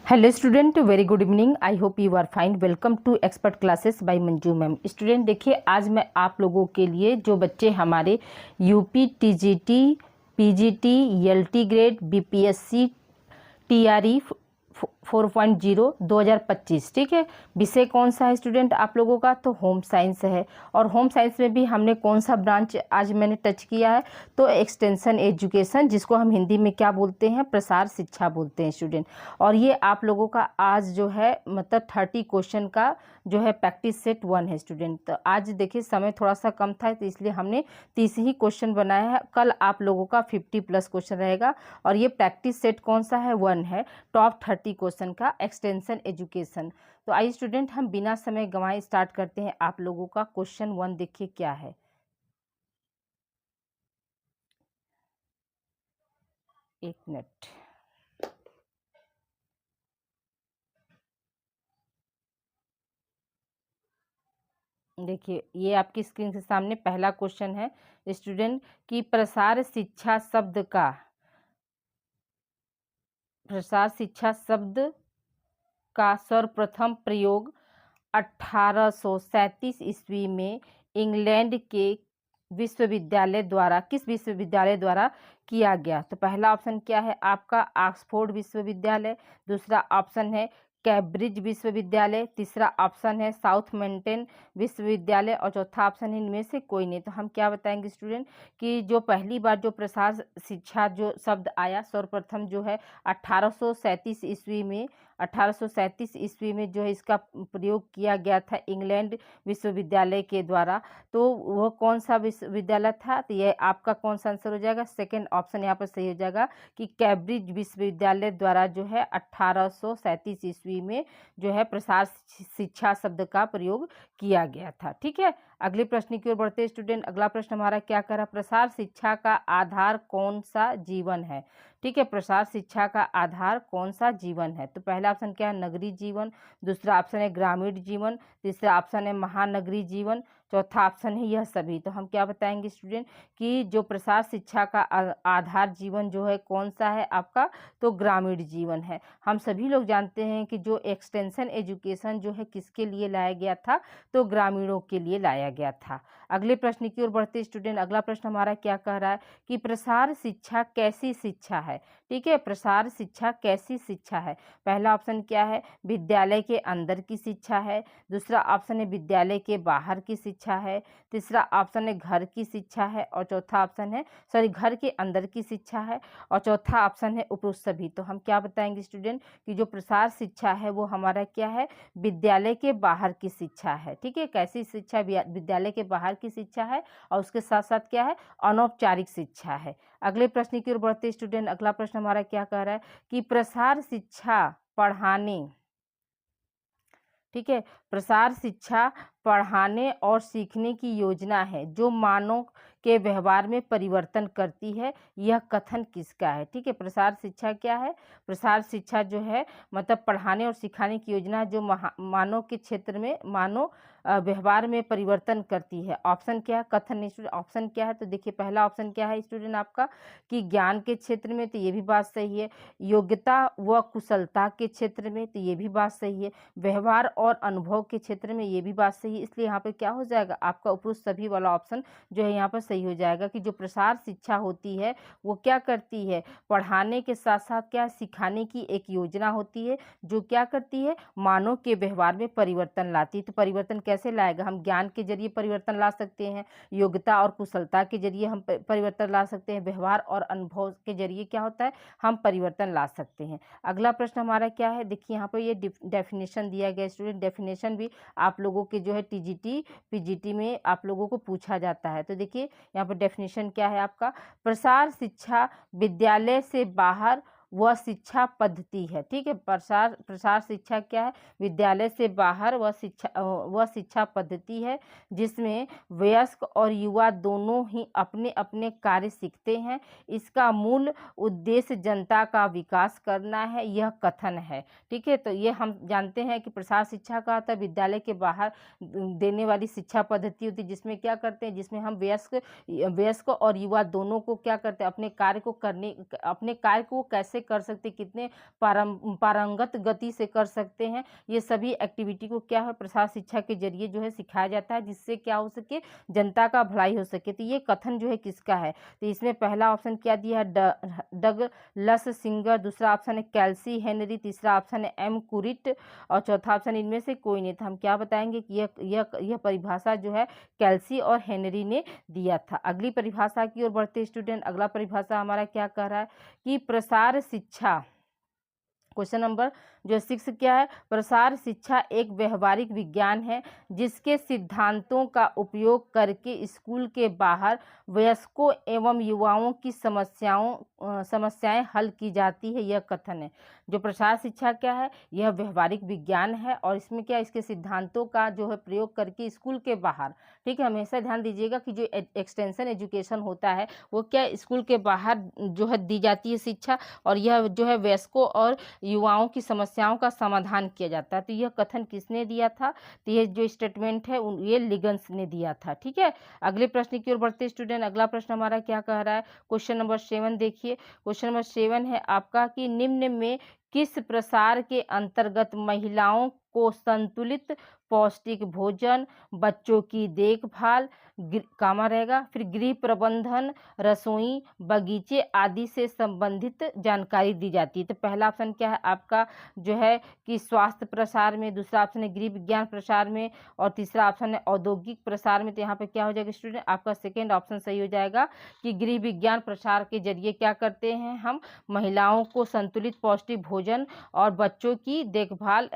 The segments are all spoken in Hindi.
Hello student, very good evening. I hope you are fine. Welcome to expert classes by Manju ma'am. Student देखिए, आज मैं आप लोगों के लिए जो बच्चे हमारे UP TGT, PGT, LT grade, BPSC, TRE 4.0 2025, ठीक है। विषय कौन सा है स्टूडेंट आप लोगों का? तो होम साइंस है। और होम साइंस में भी हमने कौन सा ब्रांच आज मैंने टच किया है? तो एक्सटेंशन एजुकेशन, जिसको हम हिंदी में क्या बोलते हैं? प्रसार शिक्षा बोलते हैं स्टूडेंट। और ये आप लोगों का आज जो है मतलब 30 क्वेश्चन का जो है प्रैक्टिस सेट 1 है स्टूडेंट। तो आज देखिए समय थोड़ा सा कम था, तो इसलिए हमने 30 ही क्वेश्चन बनाया है। कल आप लोगों का 50+ क्वेश्चन रहेगा। और ये प्रैक्टिस सेट कौन सा है? 1 है। टॉप 30 क्वेश्चन का एक्सटेंशन एजुकेशन। तो आइए स्टूडेंट, हम बिना समय गंवाए स्टार्ट करते हैं। आप लोगों का क्वेश्चन 1 देखिए क्या है। एक मिनट, देखिए ये आपकी स्क्रीन के सामने पहला क्वेश्चन है स्टूडेंट कि प्रसार शिक्षा शब्द का सर्वप्रथम प्रयोग 1837 ईस्वी में इंग्लैंड के विश्वविद्यालय द्वारा किस विश्वविद्यालय द्वारा किया गया? तो पहला ऑप्शन क्या है आपका? ऑक्सफोर्ड विश्वविद्यालय। दूसरा ऑप्शन है कैम्ब्रिज विश्वविद्यालय। तीसरा ऑप्शन है साउथ मेंटेन विश्वविद्यालय। और चौथा ऑप्शन है इनमें से कोई नहीं। तो हम क्या बताएंगे स्टूडेंट कि जो पहली बार जो प्रसार शिक्षा जो शब्द आया सर्वप्रथम जो है 1837 ईस्वी में 1837 ईस्वी में जो है इसका प्रयोग किया गया था इंग्लैंड विश्वविद्यालय के द्वारा। तो वह कौन सा विश्वविद्यालय था? तो ये आपका कौन सा आंसर हो जाएगा? सेकंड ऑप्शन यहाँ पर सही हो जाएगा कि कैम्ब्रिज विश्वविद्यालय द्वारा जो है 1837 ईस्वी में जो है प्रसार शिक्षा शब्द का प्रयोग किया गया था। ठीक है, अगले प्रश्न की ओर बढ़ते हैं स्टूडेंट। अगला प्रश्न हमारा क्या कर रहा है? प्रसार शिक्षा का आधार कौन सा जीवन है? ठीक है, प्रसार शिक्षा का आधार कौन सा जीवन है? तो पहला ऑप्शन क्या है? नगरीय जीवन। दूसरा ऑप्शन है ग्रामीण जीवन। तीसरा ऑप्शन है महानगरीय जीवन। चौथा ऑप्शन है यह सभी। तो हम क्या बताएंगे स्टूडेंट कि जो प्रसार शिक्षा का आधार जीवन जो है कौन सा है आपका? तो ग्रामीण जीवन है। हम सभी लोग जानते हैं कि जो एक्सटेंशन एजुकेशन जो है किसके लिए लाया गया था? तो ग्रामीणों के लिए लाया गया था। अगले प्रश्न की ओर बढ़ते स्टूडेंट। अगला प्रश्न हमारा क्या कह रहा है कि प्रसार शिक्षा कैसी शिक्षा है? ठीक है, प्रसार शिक्षा कैसी शिक्षा है? पहला ऑप्शन क्या है? विद्यालय के अंदर की शिक्षा है। दूसरा ऑप्शन है विद्यालय के बाहर की शिक्षा है। तीसरा ऑप्शन है घर की शिक्षा है। और चौथा ऑप्शन है घर के अंदर की शिक्षा है। और चौथा ऑप्शन है उपरोक्त सभी। तो हम क्या बताएंगे स्टूडेंट कि जो प्रसार शिक्षा है वो हमारा क्या है? विद्यालय के बाहर की शिक्षा है। ठीक है, कैसी शिक्षा? विद्यालय के बाहर की शिक्षा है। और उसके साथ साथ क्या है? अनौपचारिक शिक्षा है। अगले प्रश्न की ओर बढ़ते स्टूडेंट। अगला प्रश्न हमारा क्या कह रहा है कि प्रसार शिक्षा पढ़ाने, ठीक है, प्रसार शिक्षा पढ़ाने और सीखने की योजना है जो मानव के व्यवहार में परिवर्तन करती है। यह कथन किसका है? ठीक है, प्रसार शिक्षा क्या है? प्रसार शिक्षा जो है मतलब पढ़ाने और सिखाने की योजना जो मानव के क्षेत्र में मानव व्यवहार में परिवर्तन करती है। ऑप्शन क्या है? कथन नहीं स्टूडेंट, ऑप्शन क्या है? तो देखिए पहला ऑप्शन क्या है स्टूडेंट आपका कि ज्ञान के क्षेत्र में, तो ये भी बात सही है। योग्यता व कुशलता के क्षेत्र में, तो ये भी बात सही है। व्यवहार और अनुभव के क्षेत्र में, ये भी बात सही है। इसलिए यहाँ पे क्या हो जाएगा आपका उपरोक्त सभी वाला ऑप्शन जो है यहाँ पर सही हो जाएगा कि जो प्रसार शिक्षा होती है वो क्या करती है? पढ़ाने के साथ साथ क्या सिखाने की एक योजना होती है जो क्या करती है? मानव के व्यवहार में परिवर्तन लाती है। तो परिवर्तन कैसे लाएगा? हम ज्ञान के जरिए परिवर्तन ला सकते हैं, योग्यता और कुशलता के जरिए हम परिवर्तन ला सकते हैं, व्यवहार और अनुभव के जरिए क्या होता है? हम परिवर्तन ला सकते हैं। अगला प्रश्न हमारा क्या है? देखिए यहाँ पर ये डेफिनेशन दिया गया स्टूडेंट। डेफिनेशन भी आप लोगों के जो है टीजीटी पीजीटी में आप लोगों को पूछा जाता है। तो देखिए यहाँ पर डेफिनेशन क्या है आपका? प्रसार शिक्षा विद्यालय से बाहर वह शिक्षा पद्धति है। ठीक है, प्रसार शिक्षा क्या है? विद्यालय से बाहर वह शिक्षा पद्धति है जिसमें वयस्क और युवा दोनों ही अपने अपने कार्य सीखते हैं। इसका मूल उद्देश्य जनता का विकास करना है। यह कथन है। ठीक है, तो ये हम जानते हैं कि प्रसार शिक्षा का होता है विद्यालय के बाहर देने वाली शिक्षा पद्धति होती है जिसमें क्या करते हैं? जिसमें हम वयस्क और युवा दोनों को क्या करते हैं? अपने कार्य को कैसे से कर सकते, कितने पारंगत गति से कर सकते हैं, ये सभी एक्टिविटी को क्या है प्रसार शिक्षा के जरिए जो है सिखाया जाता है, जिससे क्या हो सके, जनता का भलाई हो सके। तो ये कथन जो है किसका है, तो इसमें पहला ऑप्शन क्या दिया है, डगलस सिंगर, दूसरा ऑप्शन है कैल्सी हेनरी, तीसरा ऑप्शन है एम कुरिट और चौथा ऑप्शन इनमें से कोई नहीं। तो हम क्या बताएंगे कि यह परिभाषा जो है कैल्सी और हेनरी ने दिया था। अगली परिभाषा की ओर बढ़ते स्टूडेंट, अगला परिभाषा हमारा क्या कह रहा है कि प्रसार शिक्षा, क्वेश्चन नंबर जो 6 क्या है, प्रसार शिक्षा एक व्यवहारिक विज्ञान है जिसके सिद्धांतों का उपयोग करके स्कूल के बाहर वयस्कों एवं युवाओं की समस्याएं हल की जाती है, यह कथन है। जो प्रसार शिक्षा क्या है, यह व्यवहारिक विज्ञान है और इसमें क्या, इसके सिद्धांतों का जो है प्रयोग करके स्कूल के बाहर, ठीक है, हमेशा ध्यान दीजिएगा कि जो एक्सटेंशन एजुकेशन होता है वो क्या स्कूल के बाहर जो है दी जाती है शिक्षा, और यह जो है वयस्कों और युवाओं की समस्याओं का समाधान किया जाता है। तो यह कथन किसने दिया था, तो ये जो स्टेटमेंट है ये लिगन्स ने दिया था। ठीक है, अगले प्रश्न की ओर बढ़ते स्टूडेंट, अगला प्रश्न हमारा क्या कह रहा है, क्वेश्चन नंबर 7 देखिए। क्वेश्चन नंबर 7 है आपका कि निम्न में किस प्रसार के अंतर्गत महिलाओं को संतुलित पौष्टिक भोजन, बच्चों की देखभाल, कामा रहेगा, फिर गृह प्रबंधन, रसोई, बगीचे आदि से संबंधित जानकारी दी जाती है। तो पहला ऑप्शन क्या है आपका जो है कि स्वास्थ्य प्रसार में, दूसरा ऑप्शन है गृह विज्ञान प्रसार में और तीसरा ऑप्शन है औद्योगिक प्रसार में। तो यहाँ पे क्या हो जाएगा स्टूडेंट, आपका सेकेंड ऑप्शन सही हो जाएगा कि गृह विज्ञान प्रसार के जरिए क्या करते हैं हम, महिलाओं को संतुलित पौष्टिक भोजन और बच्चों की देखभाल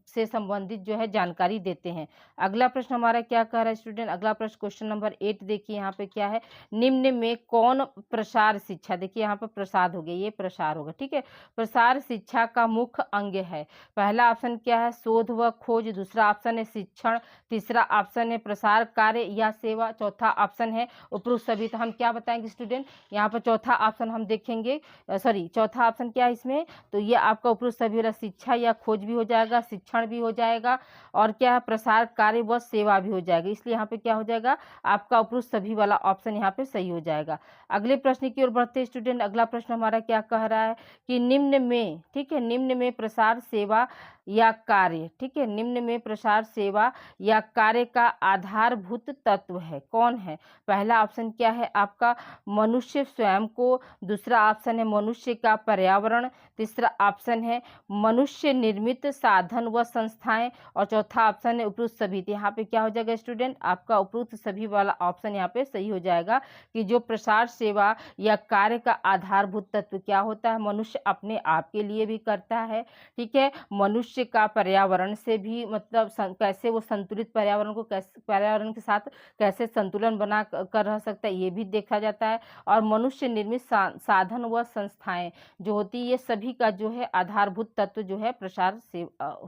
से संबंधित जो है जानकारी देते हैं। अगला प्रश्न हमारा क्या कह रहा है स्टूडेंट, अगला प्रश्न क्वेश्चन नंबर 8 देखिए, यहाँ पे क्या है, निम्न में कौन प्रसार शिक्षा, देखिए यहाँ पर प्रसाद हो गया, ये प्रसार होगा, ठीक है, प्रसार शिक्षा का मुख्य अंग है। पहला ऑप्शन क्या है, शोध व खोज, दूसरा ऑप्शन है शिक्षण, तीसरा ऑप्शन है प्रसार कार्य या सेवा, चौथा ऑप्शन है उपरोक्त सभी। तो हम क्या बताएंगे स्टूडेंट, यहाँ पर चौथा ऑप्शन हम देखेंगे, सॉरी चौथा ऑप्शन क्या है इसमें, तो ये आपका उपरोक्त सभी वाला शिक्षा या खोज भी हो जाएगा, शिक्षण भी हो जाएगा और क्या है प्रसार कार्य व सेवा भी हो जाएगा। इसलिए यहाँ पे क्या हो जाएगा आपका उपरोक्त सभी वाला ऑप्शन यहाँ पे सही हो जाएगा। अगले प्रश्न की ओर बढ़ते स्टूडेंट, अगला प्रश्न हमारा क्या कह रहा है कि निम्न में, ठीक है, निम्न में प्रसार सेवा या कार्य, ठीक है, निम्न में प्रसार सेवा या कार्य का आधारभूत तत्व है, कौन है। पहला ऑप्शन क्या है आपका मनुष्य स्वयं को, दूसरा ऑप्शन है मनुष्य का पर्यावरण, तीसरा ऑप्शन है मनुष्य निर्मित साधन व संस्थाएं और चौथा ऑप्शन है उपरोक्त सभी। तो यहाँ पे क्या हो जाएगा स्टूडेंट, आपका उपरोक्त सभी वाला ऑप्शन यहाँ पे सही हो जाएगा कि जो प्रसार सेवा या कार्य का आधारभूत तत्व क्या होता है, मनुष्य अपने आप के लिए भी करता है, ठीक है, मनुष्य का पर्यावरण से भी मतलब कैसे वो संतुलित पर्यावरण को कैसे, पर्यावरण के साथ कैसे संतुलन बना कर रह सकता है ये भी देखा जाता है, और मनुष्य निर्मित साधन व संस्थाएं जो होती है ये सभी का जो है आधारभूत तत्व जो है प्रसार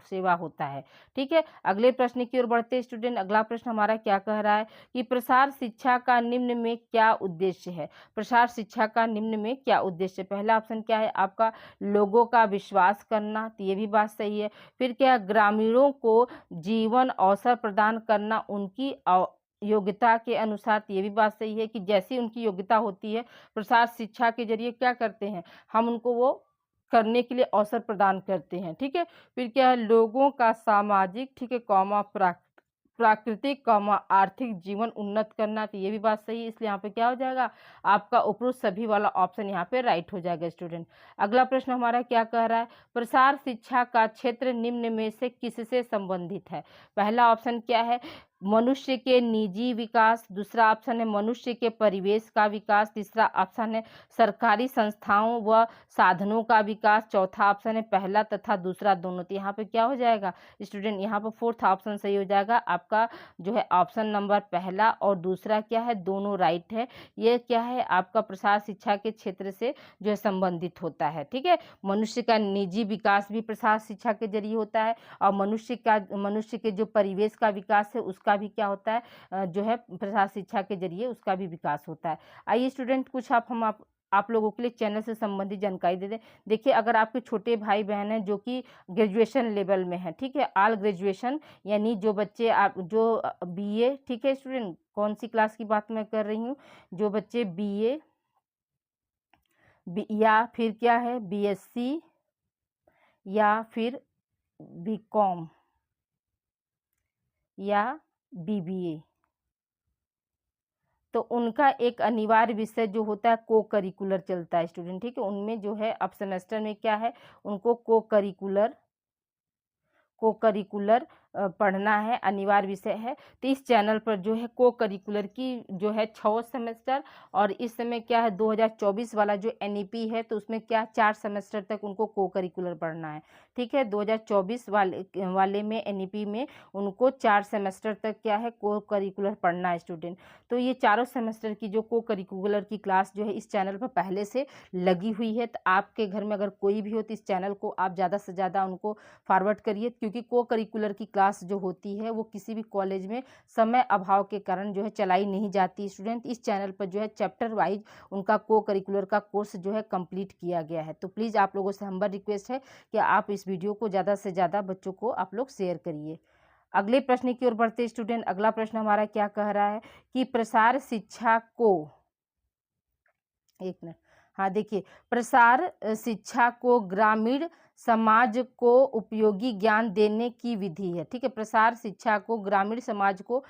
सेवा होता है। ठीक है, अगले प्रश्न की ओर बढ़ते स्टूडेंट, अगला प्रश्न हमारा क्या कह रहा है कि प्रसार शिक्षा का निम्न में क्या उद्देश्य है, प्रसार शिक्षा का निम्न में क्या उद्देश्य है। पहला ऑप्शन क्या है आपका लोगों का विश्वास करना, तो ये भी बात सही है। फिर क्या, ग्रामीणों को जीवन अवसर प्रदान करना उनकी योग्यता के अनुसार, ये भी बात सही है कि जैसी उनकी योग्यता होती है प्रसार शिक्षा के जरिए क्या करते हैं हम उनको वो करने के लिए अवसर प्रदान करते हैं। ठीक है, फिर क्या है लोगों का सामाजिक, ठीक है, कौमा प्राकृतिक कौमा आर्थिक जीवन उन्नत करना, तो ये भी बात सही है, इसलिए यहाँ पे क्या हो जाएगा आपका उपरोक्त सभी वाला ऑप्शन यहाँ पे राइट हो जाएगा स्टूडेंट। अगला प्रश्न हमारा क्या कह रहा है, प्रसार शिक्षा का क्षेत्र निम्न में से किससे संबंधित है। पहला ऑप्शन क्या है मनुष्य के निजी विकास, दूसरा ऑप्शन है मनुष्य के परिवेश का विकास, तीसरा ऑप्शन है सरकारी संस्थाओं व साधनों का विकास, चौथा ऑप्शन है पहला तथा दूसरा दोनों। तो यहाँ पे क्या हो जाएगा स्टूडेंट, यहाँ पर फोर्थ ऑप्शन सही हो जाएगा आपका जो है ऑप्शन नंबर पहला और दूसरा क्या है दोनों राइट है। ये क्या है आपका प्रसार शिक्षा के क्षेत्र से जो है संबंधित होता है। ठीक है, मनुष्य का निजी विकास भी प्रसार शिक्षा के जरिए होता है और मनुष्य के जो परिवेश का विकास है उसका भी क्या होता है जो है प्रसार शिक्षा के जरिए उसका भी विकास होता है। आइए स्टूडेंट कुछ आप लोगों के लिए चैनल से संबंधित जानकारी दे दें। देखिए अगर आपके छोटे भाई बहन हैं जो कि ग्रेजुएशन लेवल में है, ठीक है, ऑल ग्रेजुएशन यानी जो बच्चे आप जो बीए, ठीक है स्टूडेंट, कौन सी क्लास की बात मैं कर रही हूँ, जो बच्चे बीए या फिर क्या है बीएससी या फिर बीकॉम या बीबीए। तो उनका एक अनिवार्य विषय जो होता है को करिकुलर चलता है स्टूडेंट, ठीक है। उनमें जो है अब सेमेस्टर में क्या है, उनको को करिकुलर पढ़ना है, अनिवार्य विषय है। तो इस चैनल पर जो है को करिकुलर की जो है 6 सेमेस्टर, और इस समय क्या है 2024 वाला जो एनईपी है तो उसमें क्या 4 सेमेस्टर तक उनको को करिकुलर पढ़ना है, ठीक है। 2024 वाले में एनईपी में उनको 4 सेमेस्टर तक क्या है को करिकुलर पढ़ना है स्टूडेंट। तो ये चारों सेमेस्टर की जो को करिकुलर की क्लास जो है इस चैनल पर पहले से लगी हुई है। तो आपके घर में अगर कोई भी हो तो इस चैनल को आप ज़्यादा से ज़्यादा उनको फॉरवर्ड करिए, क्योंकि को करिकुलर की क्लास जो होती है वो किसी भी कॉलेज में समय अभाव के कारण जो है चलाई नहीं जाती स्टूडेंट। इस चैनल पर जो है चैप्टर वाइज उनका को करिकुलर का कोर्स जो है कंप्लीट किया गया है। तो प्लीज़ आप लोगों से हम्बल रिक्वेस्ट है कि आप इस वीडियो को ज़्यादा से ज़्यादा बच्चों को आप लोग शेयर करिए। अगले प्रश्न की ओर बढ़ते स्टूडेंट। अगला प्रश्न हमारा क्या कह रहा है कि प्रसार शिक्षा को, एक मिनट, हाँ देखिए, प्रसार शिक्षा को ग्रामीण समाज को उपयोगी ज्ञान देने की विधि है, ठीक है। प्रसार शिक्षा को ग्रामीण समाज को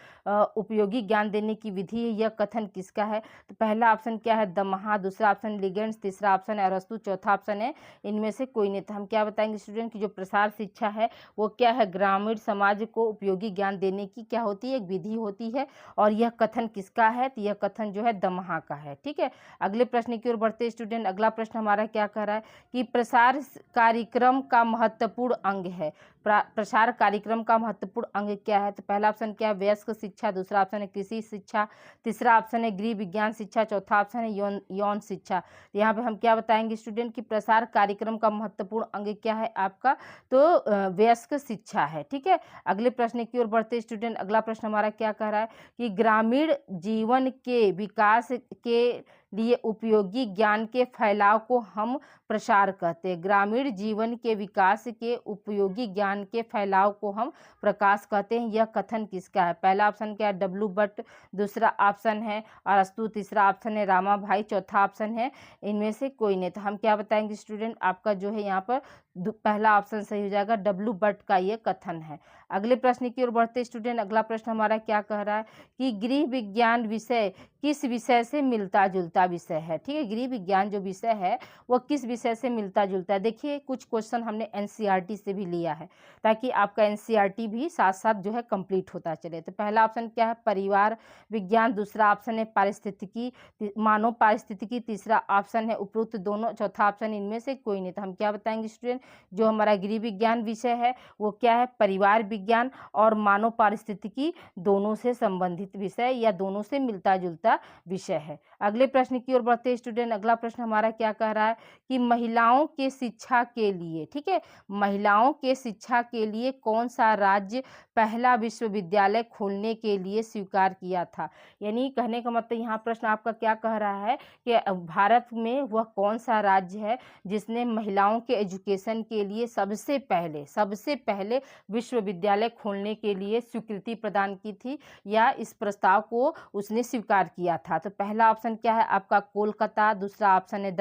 उपयोगी ज्ञान देने की विधि है, यह कथन किसका है। तो पहला ऑप्शन क्या है दमहा, दूसरा ऑप्शन लिगेंड्स, तीसरा ऑप्शन है अरस्तु, चौथा ऑप्शन है इनमें से कोई नहीं। तो हम क्या बताएंगे स्टूडेंट कि जो प्रसार शिक्षा है वो क्या है ग्रामीण समाज को उपयोगी ज्ञान देने की क्या होती है, एक विधि होती है। और यह कथन किसका है, तो यह कथन जो है दमहा का है, ठीक है। अगले प्रश्न की ओर बढ़ते स्टूडेंट। अगला प्रश्न हमारा क्या कह रहा है कि प्रसार कार्यक्रम का महत्वपूर्ण अंग है। प्रसार कार्यक्रम का महत्वपूर्ण अंग क्या है। तो पहला ऑप्शन क्या है वयस्क शिक्षा, दूसरा ऑप्शन है कृषि शिक्षा, तीसरा ऑप्शन है गृह विज्ञान शिक्षा, चौथा ऑप्शन है यौन शिक्षा। यहाँ पे हम क्या बताएंगे स्टूडेंट कि प्रसार कार्यक्रम का महत्वपूर्ण अंग क्या है आपका, तो वयस्क शिक्षा है, ठीक है। अगले प्रश्न की ओर बढ़ते स्टूडेंट। अगला प्रश्न हमारा क्या कह रहा है कि ग्रामीण जीवन के विकास के लिए उपयोगी ज्ञान के फैलाव को हम प्रसार कहते हैं। ग्रामीण जीवन के विकास के उपयोगी ज्ञान के फैलाव को हम प्रकाश कहते हैं। यह कथन किसका है। पहला ऑप्शन क्या है डब्ल्यू भट्ट, दूसरा ऑप्शन है अरस्तु, तीसरा ऑप्शन है रामाभाई, चौथा ऑप्शन है इनमें से कोई नहीं। तो हम क्या बताएंगे स्टूडेंट, आपका जो है यहाँ पर पहला ऑप्शन सही हो जाएगा, डब्ल्यू भट्ट का ये कथन है। अगले प्रश्न की ओर बढ़ते स्टूडेंट। अगला प्रश्न हमारा क्या कह रहा है कि गृह विज्ञान विषय किस विषय से मिलता जुलता विषय है, ठीक है। गृह विज्ञान जो विषय है वो किस विषय से मिलता जुलता है। देखिए कुछ क्वेश्चन हमने एनसीईआरटी से भी लिया है ताकि आपका एनसीईआरटी भी साथ साथ जो है कंप्लीट होता चले। तो पहला ऑप्शन क्या है परिवार विज्ञान, दूसरा ऑप्शन है पारिस्थितिकी, मानव पारिस्थितिकी, तीसरा ऑप्शन है उपरोक्त दोनों, चौथा ऑप्शन इनमें से कोई नहीं। तो हम क्या बताएंगे स्टूडेंट, जो हमारा गृह विज्ञान विषय है वो क्या है परिवार विज्ञान और मानव पारिस्थितिकी दोनों से संबंधित विषय या दोनों से मिलता जुलता विषय है। अगले प्रश्न की ओर बढ़ते स्टूडेंट। अगला प्रश्न हमारा क्या कह रहा है कि महिलाओं के शिक्षा के लिए, ठीक है, महिलाओं के शिक्षा के लिए कौन सा राज्य पहला विश्वविद्यालय खोलने के लिए स्वीकार किया था। यानी कहने का मतलब यहाँ प्रश्न आपका क्या कह रहा है कि भारत में वह कौन सा राज्य है जिसने महिलाओं के एजुकेशन के लिए सबसे पहले विश्वविद्यालय खोलने के लिए स्वीकृति प्रदान की थी या इस प्रस्ताव को उसने स्वीकार किया था। तो पहला ऑप्शन क्या है आपका कोलकाता, दूसरा ऑप्शन है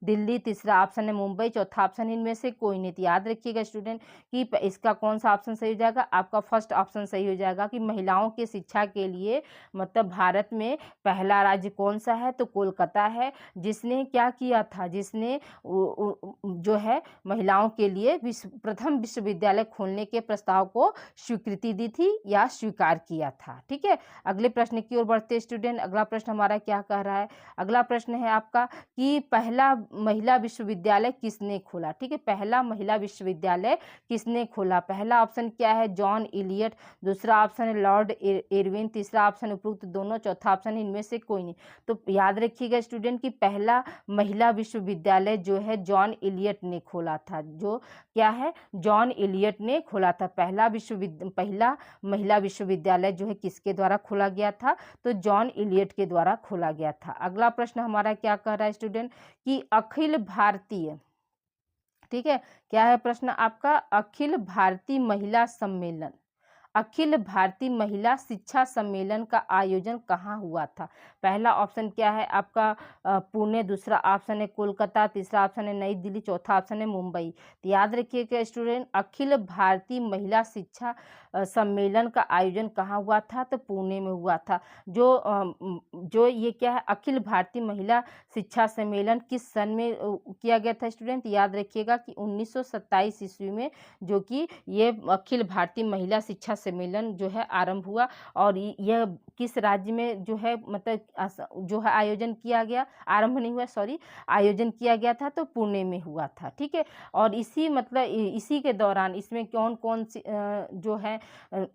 दिल्ली, तीसरा ऑप्शन है मुंबई, चौथा ऑप्शन इनमें से कोई नहीं। याद रखिएगा स्टूडेंट कि इसका कौन सा ऑप्शन सही हो जाएगा, आपका फर्स्ट ऑप्शन सही हो जाएगा कि महिलाओं के शिक्षा के लिए मतलब भारत में पहला राज्य कौन सा है, तो कोलकाता है, जिसने क्या किया था, जिसने जो है महिलाओं के लिए प्रथम विश्वविद्यालय खोलने के प्रस्ताव को स्वीकृति दी थी या स्वीकार किया था, ठीक है। अगले प्रश्न की ओर बढ़ते स्टूडेंट। अगला प्रश्न हमारा क्या कह रहा है, अगला प्रश्न है आपका कि पहला महिला विश्वविद्यालय किसने खोला, ठीक है। पहला महिला विश्वविद्यालय किसने खोला। पहला ऑप्शन क्या है जॉन इलियट, दूसरा ऑप्शन है लॉर्ड इरविन, तीसरा ऑप्शन उपरोक्त दोनों, चौथा ऑप्शन इनमें से कोई नहीं। तो याद रखिएगा स्टूडेंट कि पहला महिला विश्वविद्यालय जो है जॉन इलियट ने खोला था। जो क्या है जॉन इलियट ने खोला था। पहला महिला विश्वविद्यालय जो है किसके द्वारा खोला गया था, तो जॉन इलियट के द्वारा खोला गया था। अगला प्रश्न हमारा क्या कह रहा है स्टूडेंट कि अखिल भारतीय, ठीक है, क्या है प्रश्न आपका, अखिल भारतीय महिला सम्मेलन, अखिल भारतीय महिला शिक्षा सम्मेलन का आयोजन कहाँ हुआ था? पहला ऑप्शन क्या है आपका पुणे, दूसरा ऑप्शन है कोलकाता, तीसरा ऑप्शन है नई दिल्ली, चौथा ऑप्शन है मुंबई। तो याद रखिएगा स्टूडेंट, अखिल भारतीय महिला शिक्षा सम्मेलन का आयोजन कहाँ हुआ था? तो पुणे में हुआ था। जो ये क्या है, अखिल भारतीय महिला शिक्षा सम्मेलन किस सन में किया गया था स्टूडेंट? याद रखिएगा कि 1927 ईस्वी में जो कि ये अखिल भारतीय महिला शिक्षा सम्मेलन जो है आरंभ हुआ। और यह किस राज्य में जो है मतलब जो है आयोजन किया गया, आरंभ नहीं हुआ सॉरी, आयोजन किया गया था तो पुणे में हुआ था। ठीक है, और इसी के दौरान इसमें कौन कौन सी जो है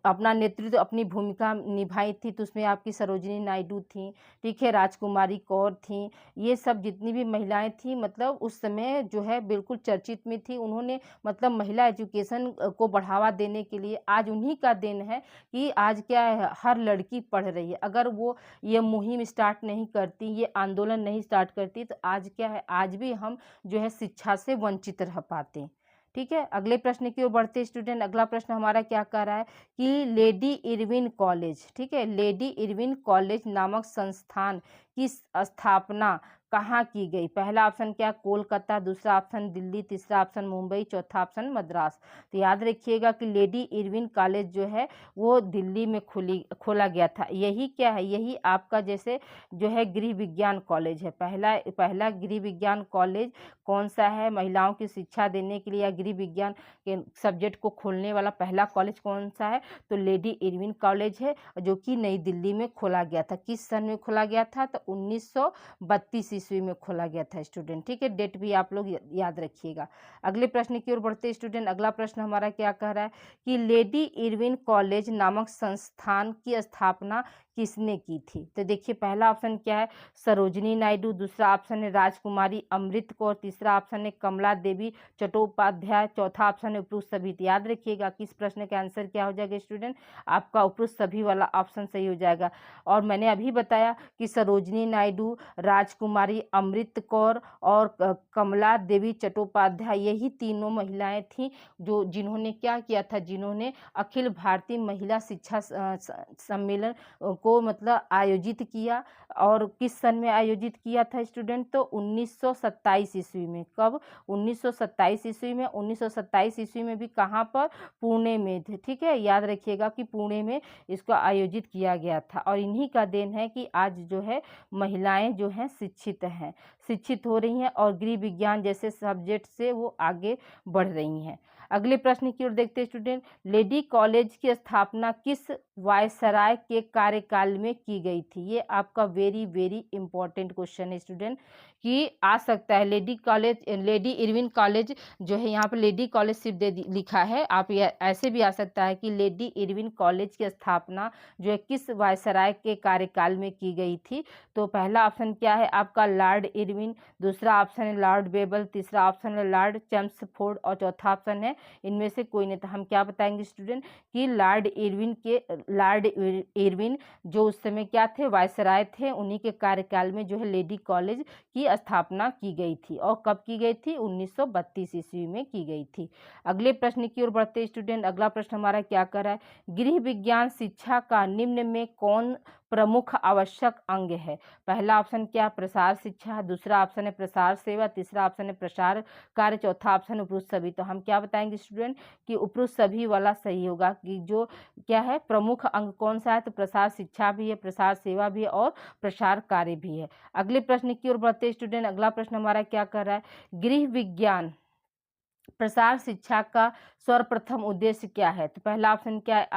अपना नेतृत्व अपनी भूमिका निभाई थी, तो उसमें आपकी सरोजिनी नायडू थी, ठीक है, राजकुमारी कौर थी। ये सब जितनी भी महिलाएं थी मतलब उस समय जो है बिल्कुल चर्चित में थी। उन्होंने मतलब महिला एजुकेशन को बढ़ावा देने के लिए, आज उन्हीं का दिन है कि आज क्या है, हर लड़की पढ़ रही है। अगर वो ये मुहिम स्टार्ट नहीं करती, ये आंदोलन नहीं स्टार्ट करती, तो आज क्या है, आज भी हम जो है शिक्षा से वंचित रह पाते। ठीक है, अगले प्रश्न की ओर बढ़ते स्टूडेंट। अगला प्रश्न हमारा क्या कह रहा है कि लेडी इरविन कॉलेज, ठीक है, लेडी इरविन कॉलेज नामक संस्थान की स्थापना कहाँ की गई? पहला ऑप्शन क्या, कोलकाता, दूसरा ऑप्शन दिल्ली, तीसरा ऑप्शन मुंबई, चौथा ऑप्शन मद्रास। तो याद रखिएगा कि लेडी इरविन कॉलेज जो है वो दिल्ली में खोला गया था। यही क्या है, यही आपका जैसे जो है गृह विज्ञान कॉलेज है। पहला गृह विज्ञान कॉलेज कौन सा है? महिलाओं की शिक्षा देने के लिए या गृह विज्ञान के सब्जेक्ट को खोलने वाला पहला कॉलेज कौन सा है? तो लेडी इरविन कॉलेज है, जो कि नई दिल्ली में खोला गया था। किस सन में खोला गया था? तो 1932 ईस्वी में खोला गया था स्टूडेंट। ठीक है, डेट भी आप लोग याद रखिएगा। अगले प्रश्न की ओर बढ़ते स्टूडेंट। अगला प्रश्न हमारा क्या कह रहा है कि लेडी इरविन कॉलेज नामक संस्थान की स्थापना किसने की थी? तो देखिए, पहला ऑप्शन क्या है, सरोजिनी नायडू, दूसरा ऑप्शन है राजकुमारी अमृत कौर, तीसरा ऑप्शन है कमला देवी चट्टोपाध्याय, चौथा ऑप्शन है उपरोक्त सभी। याद रखिएगा कि इस प्रश्न का आंसर क्या हो जाएगा स्टूडेंट, आपका उपरोक्त सभी वाला ऑप्शन सही हो जाएगा। और मैंने अभी बताया कि सरोजिनी नायडू, राजकुमारी अमृत कौर और कमला देवी चट्टोपाध्याय, यही तीनों महिलाएं थीं जिन्होंने क्या किया था, जिन्होंने अखिल भारतीय महिला शिक्षा सम्मेलन को मतलब आयोजित किया। और किस सन में आयोजित किया था स्टूडेंट? तो 1927 ईस्वी में। कब? 1927 ईस्वी में। 1927 ईस्वी में भी कहाँ पर? पुणे में थे। ठीक है, याद रखिएगा कि पुणे में इसको आयोजित किया गया था। और इन्हीं का देन है कि आज जो है महिलाएं जो हैं शिक्षित हो रही हैं और गृह विज्ञान जैसे सब्जेक्ट से वो आगे बढ़ रही हैं। अगले प्रश्न की ओर देखते हैं स्टूडेंट। लेडी कॉलेज की स्थापना किस वायसराय के कार्यकाल में की गई थी? ये आपका वेरी वेरी इंपॉर्टेंट क्वेश्चन है स्टूडेंट, कि आ सकता है लेडी इरविन कॉलेज जो है, यहाँ पर लेडी कॉलेज सिर्फ लिखा है, आप ऐसे भी आ सकता है कि लेडी इरविन कॉलेज की स्थापना जो है किस वायसराय के कार्यकाल में की गई थी? तो पहला ऑप्शन क्या है आपका, लॉर्ड इरविन, दूसरा ऑप्शन है लॉर्ड बेबल, तीसरा ऑप्शन है लॉर्ड चेम्सफोर्ड और चौथा ऑप्शन है इनमें से कोई नहीं। तो हम क्या बताएंगे स्टूडेंट कि लॉर्ड इरविन जो उस समय क्या थे, वायसराय थे, उन्हीं के कार्यकाल में जो है लेडी कॉलेज की स्थापना की गई थी। और कब की गई थी? 1932 ईस्वी में की गई थी। अगले प्रश्न की ओर बढ़ते स्टूडेंट। अगला प्रश्न हमारा क्या कर रहा है, गृह विज्ञान शिक्षा का निम्न में कौन प्रमुख आवश्यक अंग है? पहला ऑप्शन क्या, प्रसार शिक्षा, दूसरा ऑप्शन है प्रसार सेवा, तीसरा ऑप्शन है प्रसार कार्य, चौथा ऑप्शन उपरोक्त सभी। तो हम क्या बताएंगे स्टूडेंट कि उपरोक्त सभी वाला सही होगा, कि जो क्या है प्रमुख अंग कौन सा है? तो प्रसार शिक्षा भी है, प्रसार सेवा भी है और प्रसार कार्य भी है। अगले प्रश्न की ओर बढ़ते स्टूडेंट। अगला प्रश्न हमारा क्या कर रहा है, गृह विज्ञान प्रसार शिक्षा का सर्वप्रथम उद्देश्य क्या है? तो पहला ऑप्शन क्या है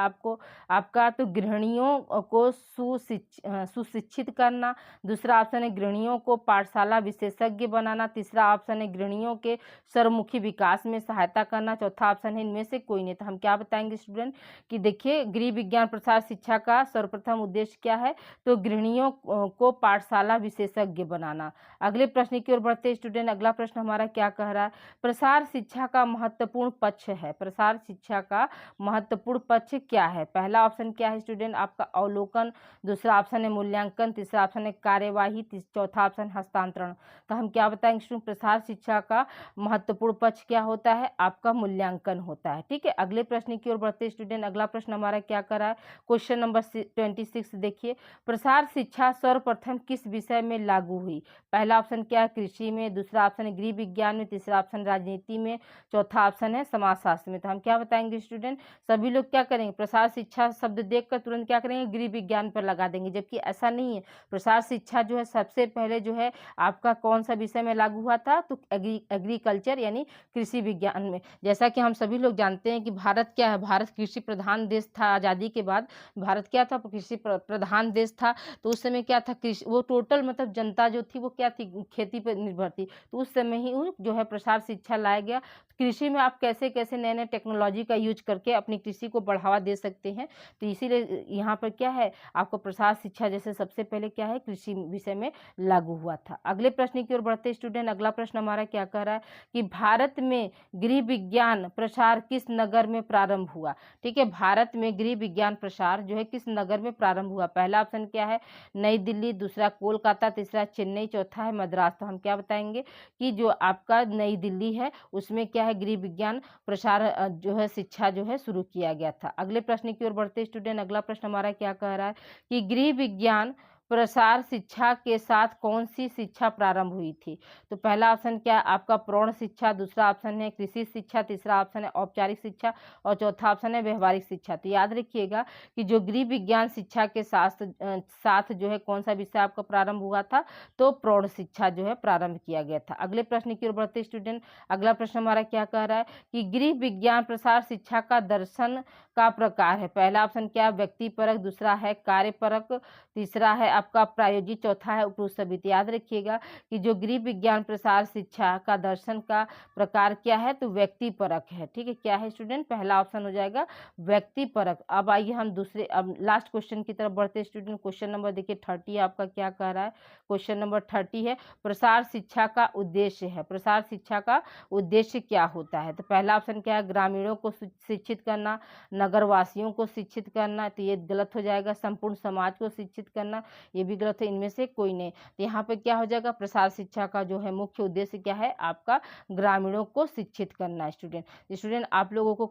आपका तो गृहिणियों को सुशिक्षित करना, दूसरा ऑप्शन है गृहिणियों को पाठशाला विशेषज्ञ बनाना, तीसरा ऑप्शन है गृहिणियों के सर्वमुखी विकास में सहायता करना, चौथा ऑप्शन है इनमें से कोई नहीं। तो हम क्या बताएंगे स्टूडेंट कि देखिए, गृह विज्ञान प्रसार शिक्षा का सर्वप्रथम उद्देश्य क्या है? तो गृहिणियों को पाठशाला विशेषज्ञ बनाना। अगले प्रश्न की ओर बढ़ते स्टूडेंट। अगला प्रश्न हमारा क्या कह रहा है, प्रसार शिक्षा शिक्षा का महत्वपूर्ण पक्ष है? प्रसार शिक्षा का महत्वपूर्ण पक्ष क्या है? पहला ऑप्शन क्या है स्टूडेंट आपका? अवलोकन, दूसरा ऑप्शन है मूल्यांकन, तीसरा ऑप्शन है कार्यवाही, चौथा ऑप्शन हस्तांतरण। तो हम क्या बताएंगे स्टूडेंट? प्रसार शिक्षा का महत्वपूर्ण पक्ष क्या होता है? आपका मूल्यांकन होता है। ठीक है, अगले प्रश्न की ओर बढ़ते स्टूडेंट। अगला प्रश्न हमारा क्या कर रहा है? क्वेश्चन नंबर 26 देखिए, प्रसार शिक्षा सर्वप्रथम किस विषय में लागू हुई? पहला ऑप्शन क्या है? कृषि में, दूसरा ऑप्शन है गृह विज्ञान में, तीसरा ऑप्शन राजनीति में, चौथा ऑप्शन है समाजशास्त्र में। तो हम क्या बताएंगे स्टूडेंट? सभी लोग क्या करेंगे? प्रसार शिक्षा शब्द देखकर तुरंत क्या करेंगे? गृह विज्ञान पर लगा देंगे, जबकि ऐसा नहीं है। प्रसार शिक्षा जो है सबसे पहले जो है आपका कौन सा विषय में लागू हुआ था? तो एग्रीकल्चर यानी कृषि विज्ञान में। जैसा कि हम सभी लोग जानते हैं कि भारत क्या है? भारत कृषि प्रधान देश था। आज़ादी के बाद भारत क्या था? कृषि प्रधान देश था। तो उस समय क्या था? कृषि, वो टोटल मतलब जनता जो थी वो क्या थी? खेती पर निर्भर थी। तो उस समय ही जो है प्रसार शिक्षा लाया गया। कृषि में आप कैसे कैसे नए नए टेक्नोलॉजी का यूज करके अपनी कृषि को बढ़ावा दे सकते हैं। तो इसीलिए यहाँ पर क्या है आपको प्रसार शिक्षा जैसे सबसे पहले क्या है? कृषि विषय में लागू हुआ था। अगले प्रश्न की ओर बढ़ते स्टूडेंट। अगला प्रश्न हमारा क्या कह रहा है कि भारत में गृह विज्ञान प्रसार किस नगर में प्रारंभ हुआ? ठीक है, भारत में गृह विज्ञान प्रसार जो है किस नगर में प्रारंभ हुआ? पहला ऑप्शन क्या है? नई दिल्ली, दूसरा कोलकाता, तीसरा चेन्नई, चौथा है मद्रास। तो हम क्या बताएंगे कि जो आपका नई दिल्ली है उसमें क्या है? गृह विज्ञान प्रसार जो है शिक्षा जो है शुरू किया गया था। अगले प्रश्न की ओर बढ़ते स्टूडेंट। अगला प्रश्न हमारा क्या कह रहा है कि गृह विज्ञान प्रसार शिक्षा के साथ कौन सी शिक्षा प्रारंभ हुई थी? तो पहला ऑप्शन क्या है आपका? प्रौढ़ शिक्षा, दूसरा ऑप्शन है कृषि शिक्षा, तीसरा ऑप्शन है औपचारिक शिक्षा और चौथा ऑप्शन है व्यवहारिक शिक्षा। तो याद रखिएगा कि जो गृह विज्ञान शिक्षा के साथ जो है कौन सा विषय आपका प्रारंभ हुआ था? तो प्रौढ़ शिक्षा जो है प्रारंभ किया गया था। अगले प्रश्न की ओर बढ़ते स्टूडेंट। अगला प्रश्न हमारा क्या कह रहा है कि गृह विज्ञान प्रसार शिक्षा का दर्शन का प्रकार है? पहला ऑप्शन क्या है? व्यक्तिपरक, दूसरा है कार्यपरक, तीसरा है आपका प्रायोजित, चौथा है उपरोक्त। याद रखिएगा कि जो गृह विज्ञान प्रसार शिक्षा का दर्शन का प्रकार क्या है? तो व्यक्तिपरक है। ठीक है, क्या है स्टूडेंट? पहला ऑप्शन हो जाएगा व्यक्तिपरक। अब आइए हम दूसरे अब लास्ट क्वेश्चन की तरफ बढ़ते स्टूडेंट। क्वेश्चन नंबर देखिए 30 आपका क्या कह रहा है? क्वेश्चन नंबर 30 है प्रसार शिक्षा का उद्देश्य है। प्रसार शिक्षा का उद्देश्य क्या होता है? तो पहला ऑप्शन क्या है? ग्रामीणों को शिक्षित करना, नगरवासियों को शिक्षित करना। तो ये गलत हो जाएगा। संपूर्ण समाज को शिक्षित करना, ये भी गलत है। इनमें से कोई नहीं। तो यहाँ पे क्या हो जाएगा? प्रसार शिक्षा का जो है मुख्य उद्देश्य क्या है आपका? ग्रामीणों को शिक्षित करना। स्टूडेंट आप लोगों को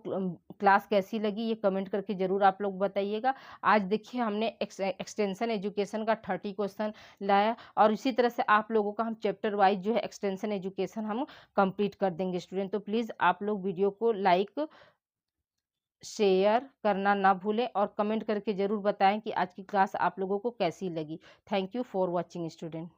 क्लास कैसी लगी ये कमेंट करके जरूर आप लोग बताइएगा। आज देखिए हमने एक्सटेंशन एजुकेशन का 30 क्वेश्चन लाया और इसी तरह से आप लोगों का हम चैप्टर वाइज जो है एक्सटेंशन एजुकेशन हम कंप्लीट कर देंगे स्टूडेंट। तो प्लीज़ आप लोग वीडियो को लाइक शेयर करना ना भूलें और कमेंट करके ज़रूर बताएं कि आज की क्लास आप लोगों को कैसी लगी। Thank you for watching student.